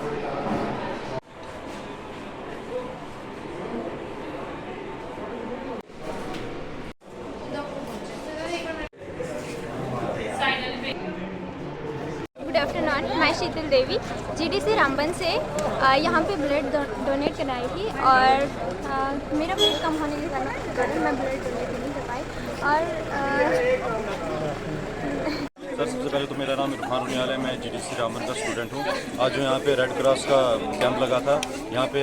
Good afternoon, मैं शीतल देवी GDC Ramban से यहाँ पे ब्लड डोनेट कराई थी और मेरा ब्लड कम होने के कारण मैं ब्लड डोनेट नहीं कर पाई। और सर, सबसे पहले तो मेरा नाम इरफान रुनियाल है। मैं जीडीसी रामबन का स्टूडेंट हूँ। आज जो यहाँ पे रेड क्रॉस का कैंप लगा था, यहाँ पे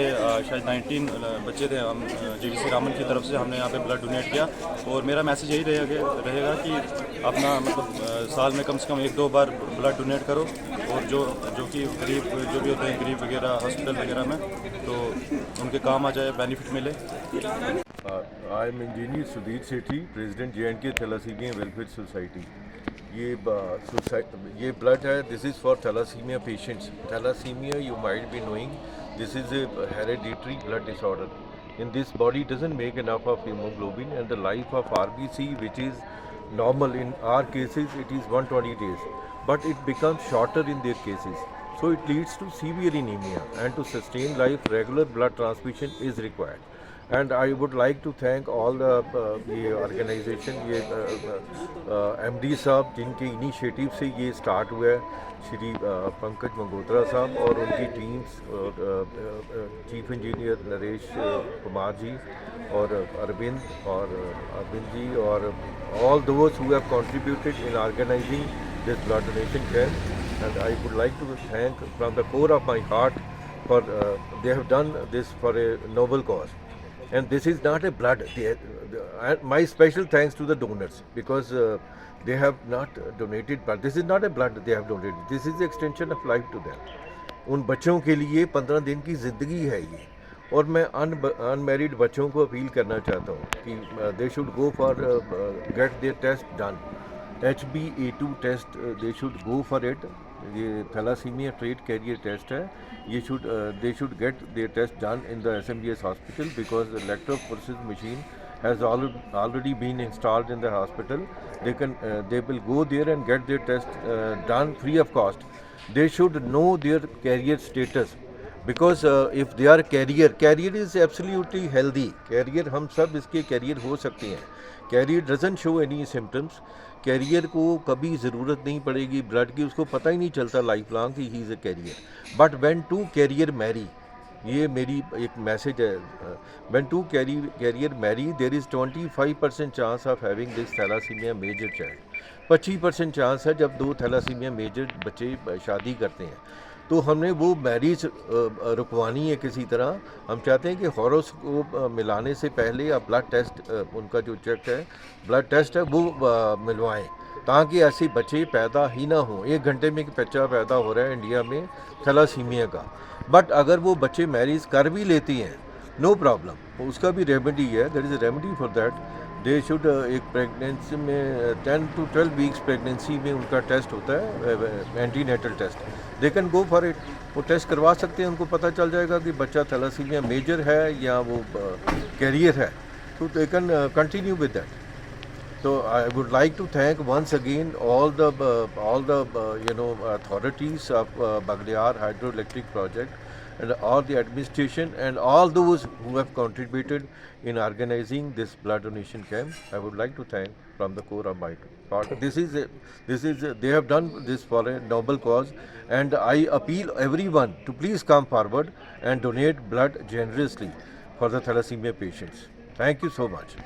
शायद 19 बच्चे थे। हम जीडीसी रामबन की तरफ से हमने यहाँ पे ब्लड डोनेट किया और मेरा मैसेज यही रहेगा कि अपना मतलब साल में कम से कम 1-2 बार ब्लड डोनेट करो और जो कि गरीब जो भी होते हैं, गरीब वगैरह हॉस्पिटल वगैरह में, तो उनके काम आ जाए, बेनिफिट मिले। I am engineer Sudhir Sethi, president JNK thalassaemia welfare society. ये ब्लड है, this is for thalassaemia patients. Thalassaemia, you might be knowing, this is a hereditary blood disorder. In this, body doesn't make enough of hemoglobin, and the life of RBC, which is normal in our cases, it is 120 days, but it becomes shorter in their cases. So it leads to severe anemia, and to sustain life, regular blood transfusion is required. And I would like to thank all the organization, ये MD साहब जिनके initiative से ये start हुआ है, श्री पंकज मंगोत्रा साहब और उनकी टीम्स, और चीफ इंजीनियर नरेश कुमार जी और अरविंद जी और all those who have contributed in organizing this blood donation camp. And I would like to thank from the core of my heart for they have done this for a noble cause. And this is not a blood. My special thanks to the donors, because they have not donated blood. This is not a blood they have donated. This is the extension of life to them. उन बच्चों के लिए 15 दिन की ज़िंदगी है ये। और मैं अनमैरिड बच्चों को अपील करना चाहता हूँ कि they should go for get their test done. HbA2 test they should go for it. ये थैलासीमिया ट्रेट कैरियर टेस्ट है, ये they should get their test done in the SMGS hospital, because the electrophoresis machine has already been installed in the hospital. They will go there and get their test done free of cost. They should know their carrier status, because if they are carrier is absolutely healthy. Carrier, हम सब इसके carrier हो सकते हैं। Carrier doesn't show any symptoms. Carrier को कभी ज़रूरत नहीं पड़ेगी ब्लड की, उसको पता ही नहीं चलता लाइफ लॉन्ग कि he is a carrier. But when two carrier marry, ये मेरी एक मैसेज है, when two carrier marry there is 25% chance of having this thalassaemia major child. 25% chance है जब 2 थैलासीमिया मेजर बच्चे शादी करते हैं। तो हमने वो मैरिज रुकवानी है किसी तरह। हम चाहते हैं कि हॉरोस्कोप मिलाने से या ब्लड टेस्ट, उनका जो चेक है, ब्लड टेस्ट है, वो मिलवाएं, ताकि ऐसे बच्चे पैदा ही ना हों। 1 घंटे में एक बच्चा पैदा हो रहा है इंडिया में थैलासीमिया का। बट अगर वो बच्चे मैरिज कर भी लेती हैं, नो प्रॉब्लम, उसका भी रेमेडी है, there is a remedy for that. They should एक प्रेगनेंसी में 10 to 12 वीक्स प्रेगनेंसी में उनका टेस्ट होता है, antenatal test. They can go for it, वो टेस्ट करवा सकते हैं, उनको पता चल जाएगा कि बच्चा थैलासीमिया मेजर है या वो कैरियर है, तो they can continue with that. So I would like to thank once again all the authorities of Baghdiyar Hydroelectric Project and all the administration and all those who have contributed in organizing this blood donation camp. I would like to thank from the core of my heart. They have done this for a noble cause, and I appeal everyone to please come forward and donate blood generously for the thalassemia patients. Thank you so much.